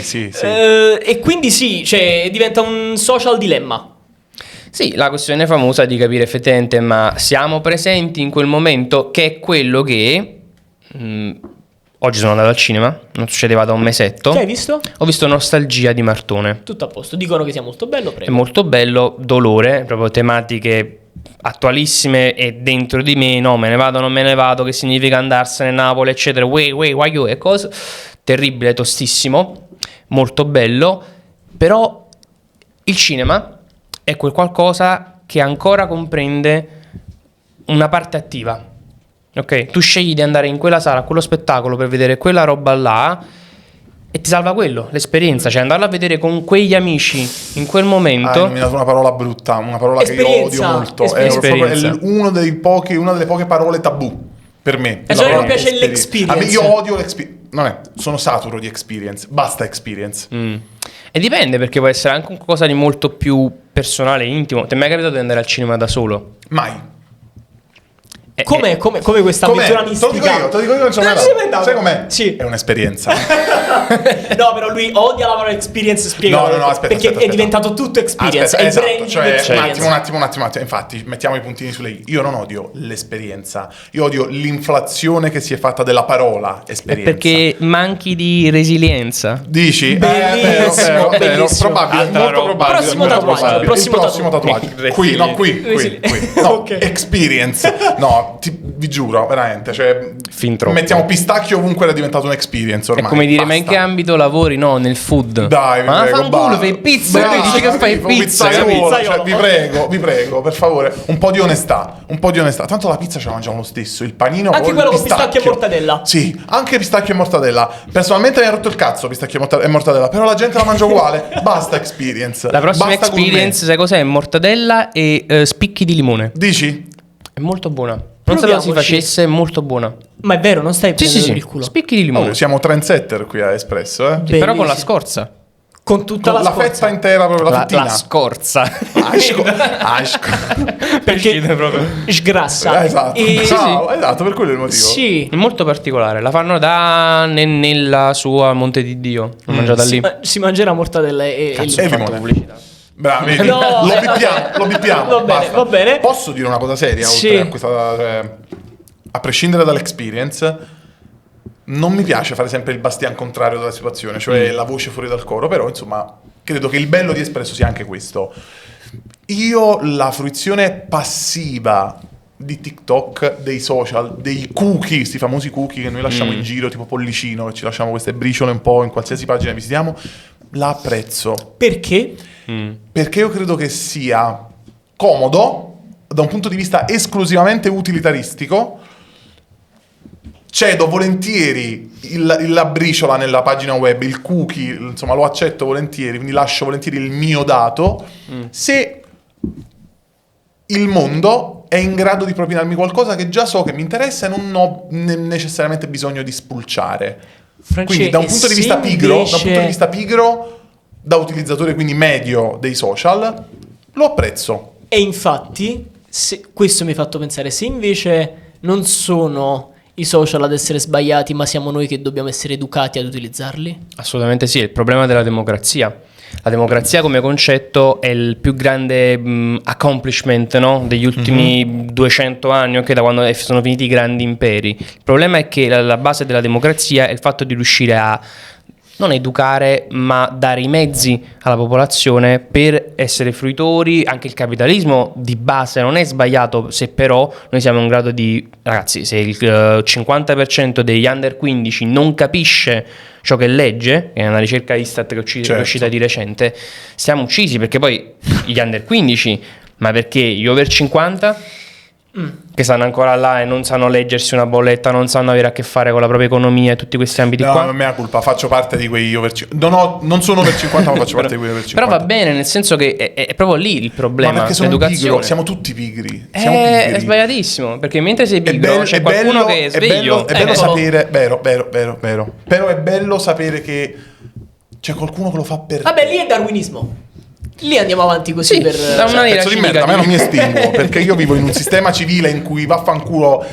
sì. E quindi sì, cioè diventa un social dilemma. Sì, la questione famosa di capire effettivamente, ma siamo presenti in quel momento, che è quello che... oggi sono andato al cinema, non succedeva da un mesetto. Che hai visto? Ho visto Nostalgia di Martone. Tutto a posto, dicono che sia molto bello, È prego. molto bello, dolore, proprio tematiche attualissime e dentro di me, no, me ne vado, non me ne vado, che significa andarsene a Napoli, eccetera, why you, e cose. Terribile, tostissimo, molto bello, però il cinema è quel qualcosa che ancora comprende una parte attiva. Ok, tu scegli di andare in quella sala, a quello spettacolo per vedere quella roba là e ti salva quello, l'esperienza, cioè andarla a vedere con quegli amici in quel momento. Hai nominato una parola brutta, una parola che io odio molto. Esperienza. È una delle poche parole tabù per me. E cioè non piace l'experience. A me io odio l'experience. Sono saturo di experience. Basta experience. E dipende, perché può essere anche qualcosa di molto più personale e intimo. Ti è mai capitato di andare al cinema da solo? Mai. Come questa avventura mistica? Te lo dico io, non so mai andato. Sai com'è? Sì. È un'esperienza. No, però lui odia la parola experience, spiega. No, aspetta. Perché è diventato tutto experience. È il branding experience. Un attimo. Infatti, mettiamo i puntini sulle i. Io non odio l'esperienza. Io odio l'inflazione che si è fatta della parola esperienza. Perché manchi di resilienza. Dici? Bellissimo, Vero. bellissimo. Probabile, molto probabile. Prossimo molto tatuaggio, probabile. prossimo Il prossimo tatuaggio. Qui. No, Ok. experience. No, vi giuro, veramente. Cioè, Fin troppo. mettiamo pistacchio ovunque, era diventato un experience ormai. È come dire, ma in Basta. che ambito lavori? No, nel food. Dai, vi ma prego, fanculo, fai pizza. Basta, Lui dice che fai un pizza. pizzaiolo, capito? cioè, vi prego, per favore, un po' di onestà. Tanto la pizza ce la mangiamo lo stesso. Il panino Anche col quello con pistacchio e mortadella. Sì, anche pistacchio e mortadella. Personalmente mi ha rotto il cazzo pistacchio e mortadella, però la gente la mangia uguale. Basta experience. La prossima Basta experience, sai cos'è? Mortadella e spicchi di limone. Dici? È molto buona. Non se la si Proviamoci. facesse, è molto buona. Ma è vero, non stai prendendo Sì. per il culo. Spicchi di limone. Oh, siamo trendsetter qui a Espresso, eh? Bellissimo. Però con la scorza. Con tutta la La scorza. fetta intera, proprio la fettina. La scorza. Asco. Perché proprio. sgrassa. Esatto. E- Esatto, per quello è il motivo. Sì. È molto particolare. La fanno nella sua Monte di Dio. L'ho mangiata lì. Si mangerà mortadella e Cazzo, limone. fatto pubblicità. Bravi, vedi? No, lo bippiamo. Va bene, basta. va bene. Posso dire una cosa seria? Sì. Oltre a questa, cioè, a prescindere dall'experience, non mi piace fare sempre il bastian contrario della situazione, cioè la voce fuori dal coro, però insomma, credo che il bello di Espresso sia anche questo. Io la fruizione passiva di TikTok, dei social, dei cookie, questi famosi cookie che noi lasciamo in giro, tipo Pollicino, che ci lasciamo queste briciole un po' in qualsiasi pagina visitiamo, la apprezzo. Perché? Perché io credo che sia comodo da un punto di vista esclusivamente utilitaristico. Cedo volentieri la briciola nella pagina web, il cookie, insomma lo accetto volentieri, quindi lascio volentieri il mio dato se il mondo è in grado di propinarmi qualcosa che già so che mi interessa e non ho necessariamente bisogno di spulciare. Quindi da un punto di vista pigro, da utilizzatore quindi medio dei social, lo apprezzo. E infatti, questo mi ha fatto pensare, se invece non sono i social ad essere sbagliati, ma siamo noi che dobbiamo essere educati ad utilizzarli? Assolutamente sì, è il problema della democrazia. La democrazia come concetto è il più grande accomplishment, no? Degli ultimi 200 anni, ok, da quando sono finiti i grandi imperi. Il problema è che la base della democrazia è il fatto di riuscire a non educare, ma dare i mezzi alla popolazione per essere fruitori. Anche il capitalismo di base non è sbagliato, se però noi siamo in grado di... Ragazzi, se il 50% degli under 15 non capisce ciò che legge, che è una ricerca Istat che è uscita di recente, siamo uccisi, perché poi gli under 15, ma perché gli over 50... che stanno ancora là e non sanno leggersi una bolletta, non sanno avere a che fare con la propria economia e tutti questi ambiti qua. No, mea colpa, faccio parte di quei over 50. Non sono over 50, ma faccio parte di quei over 50. Però va bene, nel senso che è proprio lì il problema. Ma perché sono l'educazione. pigro, siamo tutti pigri. È sbagliatissimo, perché mentre sei pigro c'è qualcuno che è sveglio. È bello sapere, vero. Però è bello sapere che c'è qualcuno che lo fa per Vabbè, lì è darwinismo. Lì andiamo avanti così Sì, per... da una maniera Pezzo di cinica merda, a me di- non mi estinguo perché io vivo in un sistema civile in cui vaffanculo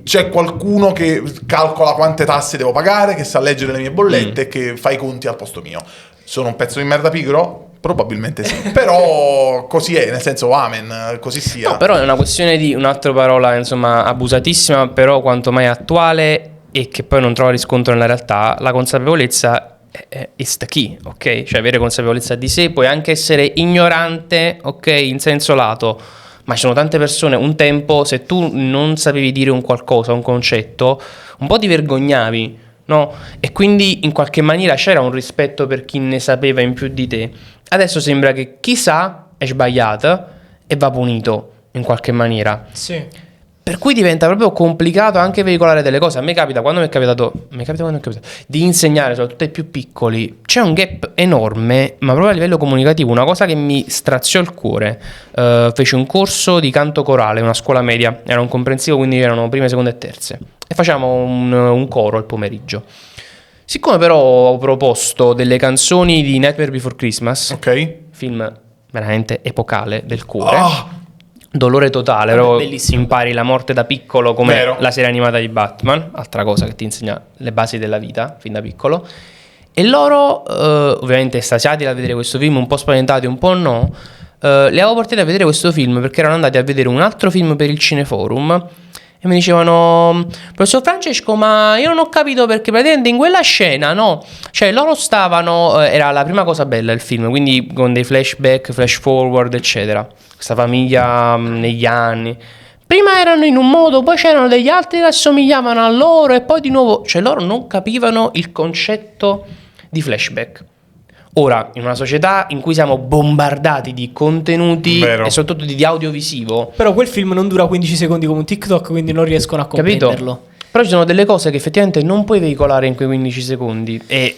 c'è qualcuno che calcola quante tasse devo pagare, che sa leggere le mie bollette e che fa i conti al posto mio. Sono un pezzo di merda pigro? Probabilmente sì, però così è, nel senso amen, così sia. No, però è una questione di un'altra parola, insomma, abusatissima, però quanto mai attuale e che poi non trova riscontro nella realtà. La consapevolezza is the key, ok? Cioè avere consapevolezza di sé, puoi anche essere ignorante, ok, in senso lato, ma ci sono tante persone, un tempo, se tu non sapevi dire un qualcosa, un concetto, un po' ti vergognavi, no? E quindi in qualche maniera c'era un rispetto per chi ne sapeva in più di te. Adesso sembra che chi sa è sbagliato e va punito in qualche maniera. Sì. Per cui diventa proprio complicato anche veicolare delle cose. A me capita, quando mi è capitato di insegnare, soprattutto ai più piccoli, c'è un gap enorme, ma proprio a livello comunicativo, una cosa che mi straziò il cuore. Feci un corso di canto corale, una scuola media, era un comprensivo, quindi erano prime, seconde e terze, e facciamo un coro al pomeriggio. Siccome però ho proposto delle canzoni di Nightmare Before Christmas, Ok? film veramente epocale del cuore, Ah, dolore totale, Vabbè, proprio bellissimo. impari la morte da piccolo come Vero. la serie animata di Batman, altra cosa che ti insegna le basi della vita fin da piccolo. E loro, ovviamente estasiati a vedere questo film, un po' spaventati, un po' no, li avevo portati a vedere questo film perché erano andati a vedere un altro film per il Cineforum e mi dicevano: professor Francesco, ma io non ho capito perché praticamente in quella scena, no? Cioè loro stavano, era la prima cosa bella il film, quindi con dei flashback, flash forward, eccetera. Questa famiglia negli anni. Prima erano in un modo, poi c'erano degli altri che assomigliavano a loro e poi di nuovo, cioè loro non capivano il concetto di flashback. Ora, in una società in cui siamo bombardati di contenuti Vero. e soprattutto di audiovisivo, Però quel film non dura 15 secondi come un TikTok, quindi non riescono a capito? comprenderlo. Però ci sono delle cose che effettivamente non puoi veicolare in quei 15 secondi e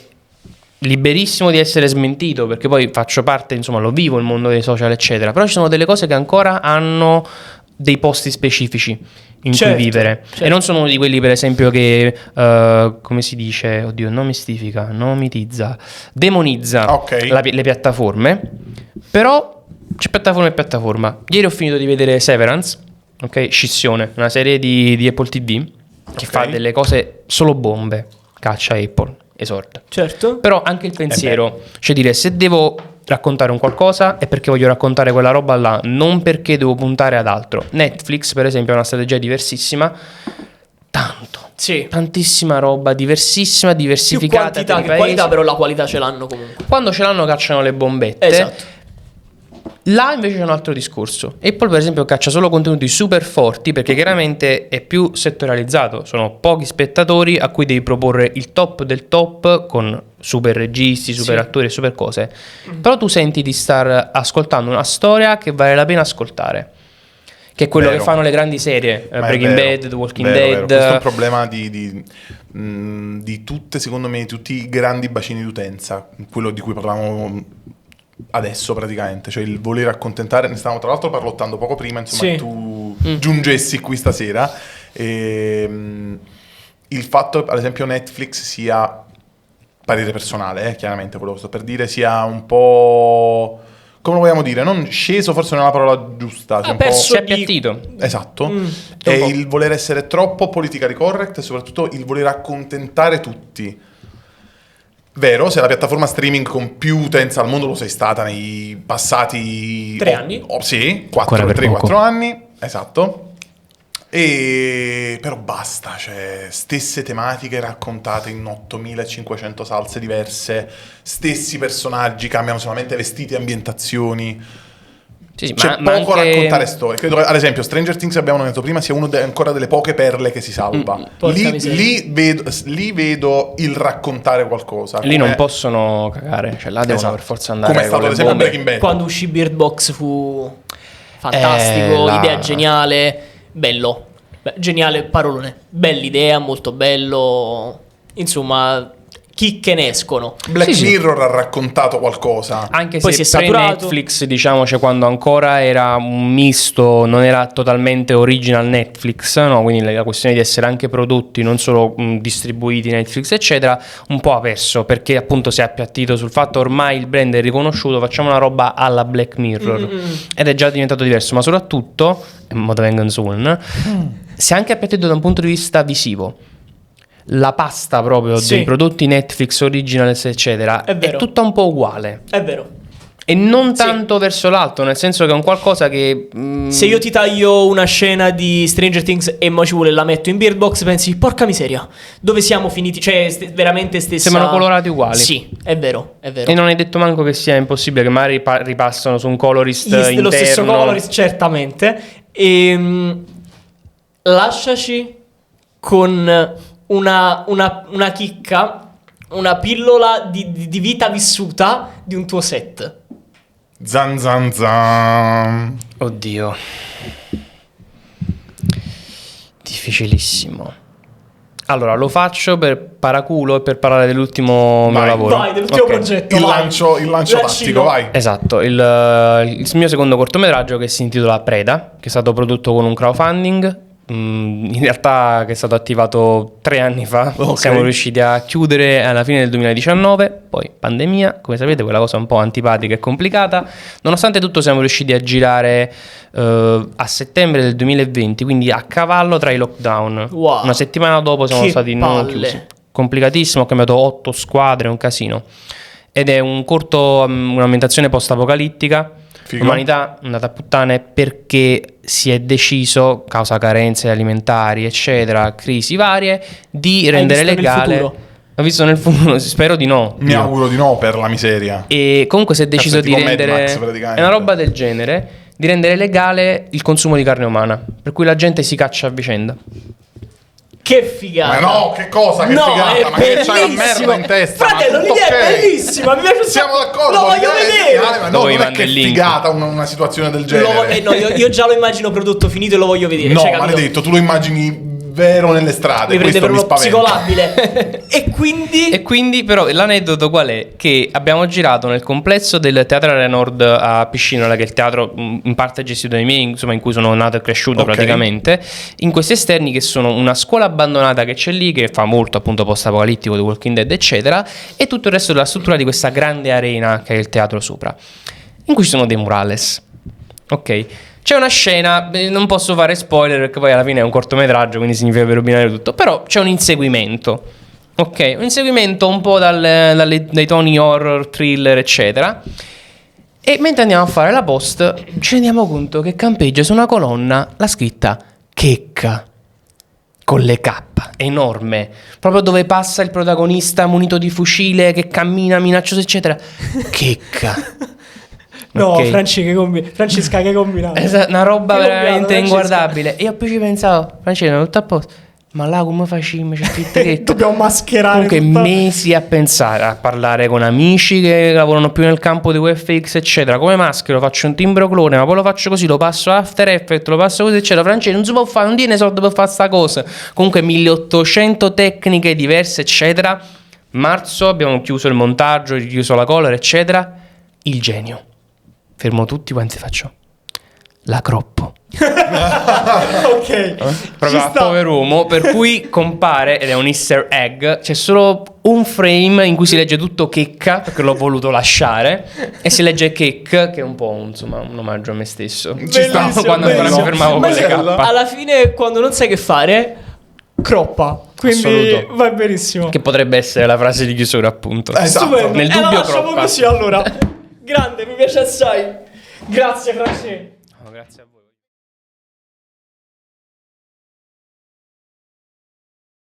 liberissimo di essere smentito perché poi faccio parte, insomma, lo vivo il mondo dei social, eccetera. Però ci sono delle cose che ancora hanno dei posti specifici in Certo, cui vivere certo. e non sono uno di quelli, per esempio, che come si dice, oddio, non mistifica, non mitizza, demonizza Ok. le piattaforme. Però c'è piattaforma e piattaforma. Ieri ho finito di vedere Severance, ok, Scissione, una serie di Apple TV che Ok. fa delle cose solo bombe, caccia Apple, esorta. Certo. Però anche il pensiero, cioè dire, se devo raccontare un qualcosa è perché voglio raccontare quella roba là, non perché devo puntare ad altro. Netflix, per esempio, ha una strategia diversissima, Sì. tantissima roba, diversissima, Più diversificata quantità per i che paesi. qualità, però la qualità ce l'hanno comunque. Quando ce l'hanno cacciano le bombette. Esatto. Là invece c'è un altro discorso. Apple, per esempio, caccia solo contenuti super forti perché chiaramente è più settorializzato. Sono pochi spettatori a cui devi proporre il top del top con super registi, super Sì. attori e super cose. Però tu senti di star ascoltando una storia che vale la pena ascoltare. Che è quello Vero. che fanno le grandi serie, Ma è Breaking vero, Bad, The Walking vero, vero. Dead. Questo è un problema di tutte, secondo me, tutti i grandi bacini d'utenza, quello di cui parlavamo adesso praticamente, cioè il voler accontentare. Ne stavamo tra l'altro parlottando poco prima, insomma, Sì. tu giungessi qui stasera. Il fatto, ad esempio, Netflix sia, parere personale, chiaramente quello che sto per dire, sia un po', come lo vogliamo dire, non sceso, forse non è la parola giusta, sia un po'... perso Si è di- appiattito. Esatto, È è un po'. il voler essere troppo politically correct e soprattutto il voler accontentare tutti. Vero, se la piattaforma streaming con più utenza al mondo lo sei stata nei passati 3 anni? Sì, Ancora per 3-4 poco. anni, esatto. E però basta, cioè stesse tematiche raccontate in 8500 salse diverse, stessi personaggi, cambiano solamente vestiti e ambientazioni. Sì, sì, C'è ma poco anche... raccontare storie. Credo che, ad esempio, Stranger Things, abbiamo detto prima, sia uno ancora delle poche perle che si salva. Porca Lì, miseria. lì vedo il raccontare qualcosa. Lì come- non possono cagare, cioè là devono Esatto. per forza andare Come è stato, con ad le esempio, bombe. Breaking Bad. Quando uscì Bird Box fu fantastico, la- idea geniale, bello. Beh, geniale parolone. Bell'idea, molto bello. Insomma, chicche ne escono. Black Sì. Mirror ha raccontato qualcosa. Anche Poi se si è saturato. Netflix, diciamo, cioè quando ancora era un misto, non era totalmente original Netflix, no? Quindi la questione di essere anche prodotti, non solo distribuiti Netflix, eccetera, un po' ha perso, perché appunto si è appiattito sul fatto ormai il brand è riconosciuto, facciamo una roba alla Black Mirror. Ed è già diventato diverso, ma soprattutto, Moda Vengeance Soon, si è anche appiattito da un punto di vista visivo. La pasta proprio Sì. dei prodotti Netflix, originals, eccetera, È vero. tutta un po' uguale. È vero. E non tanto verso l'alto, nel senso che è un qualcosa che... Se io ti taglio una scena di Stranger Things e mo ci vuole la metto in Bird Box, pensi, porca miseria, dove siamo finiti? Cioè, veramente stessa... Sembrano colorati uguali. Sì, è vero, è vero. E non è detto manco che sia impossibile, che magari ripassano su un colorist interno. Lo stesso colorist, certamente. Lasciaci con una chicca, una pillola di vita vissuta di un tuo set. Zan zan zan. Oddio. Difficilissimo. Allora, lo faccio per paraculo e per parlare dell'ultimo mio Vai. lavoro. Vai, dell'ultimo Ok. progetto. Il vai. lancio Lancino. tattico, vai. Esatto, il mio secondo cortometraggio che si intitola Preda, che è stato prodotto con un crowdfunding, in realtà che è stato attivato 3 anni fa. Ok. Siamo riusciti a chiudere alla fine del 2019, poi pandemia, come sapete quella cosa un po' antipatica e complicata. Nonostante tutto siamo riusciti a girare a settembre del 2020, quindi a cavallo tra i lockdown. Wow. Una settimana dopo siamo Che stati palle. chiusi. Complicatissimo, ho cambiato 8 squadre, un casino. Ed è un corto, un'ambientazione post-apocalittica. Figo. L'umanità è andata a puttane perché si è deciso, causa carenze alimentari, eccetera, crisi varie, di rendere visto nel legale. futuro? Ho visto nel futuro, spero di no. Mi auguro di no, per la miseria. E comunque si è deciso è di tipo Mad rendere, Max, praticamente. è una roba del genere, di rendere legale il consumo di carne umana, per cui la gente si caccia a vicenda. Che figata. Ma no, che cosa, che No, figata, è ma che c'hai la bellissimo. merda in testa? Fratello, ma tutto l'idea è ok. bellissima, mi piace un Siamo sacco. d'accordo, Lo voglio l'idea è vedere. geniale, ma no, Dove non è manda che è il link? figata una situazione del genere. No, io già lo immagino prodotto finito e lo voglio vedere. No, cioè, capito? maledetto, tu lo immagini vero nelle strade, Mi prende questo per mi uno spaventa. psicolabile. E quindi... E quindi però l'aneddoto qual è? Che abbiamo girato nel complesso del Teatro Area Nord a Piscinola, che è il teatro in parte gestito dai miei, insomma, in cui sono nato e cresciuto Ok. praticamente, in questi esterni che sono una scuola abbandonata che c'è lì, che fa molto appunto post-apocalittico, The Walking Dead, eccetera, e tutto il resto della struttura di questa grande arena che è il teatro sopra, in cui ci sono dei murales. Ok? C'è una scena, non posso fare spoiler perché poi alla fine è un cortometraggio, quindi significa per rovinare tutto, però c'è un inseguimento. Ok, un inseguimento un po' dai toni horror, thriller, eccetera. E mentre andiamo a fare la post, ci rendiamo conto che campeggia su una colonna la scritta Checca, con le K, enorme, proprio dove passa il protagonista munito di fucile che cammina minaccioso, eccetera. Checca. No, Ok. Francesca, che combinato. Una roba Che veramente combinato, Francesca. inguardabile. E io poi ci pensavo, Francesca, tutto a posto. Ma là come facciamo? C'è scritto che Dobbiamo mascherare comunque tutta- mesi a pensare, a parlare con amici che lavorano più nel campo di VFX, eccetera. Come maschero faccio un timbro clone, ma poi lo faccio così, lo passo a After Effects, lo passo così, eccetera. Francesca, non si può fare, non tiene soldi per fare sta cosa. Comunque 1800 tecniche diverse, eccetera. Marzo abbiamo chiuso il montaggio, chiuso la color, eccetera. Il genio. Fermo tutti quanti faccio. La croppo. Ok. Proprio a poveruomo, per cui compare, ed è un easter egg, c'è solo un frame in cui si legge tutto Checca, perché l'ho voluto lasciare, e si legge Cake, che è un po' insomma un omaggio a me stesso. Ci sta, Bellissimo, quando ancora mi bellissimo. fermavo con le Bella. K. Alla fine, quando non sai che fare, croppa. Quindi Assoluto. va benissimo. Che potrebbe essere la frase di chiusura, appunto. Esatto. Stupendo. Nel La dubbio lasciamo croppa. così allora. Grande, mi piace assai. Grazie, Francesco. Grazie a voi.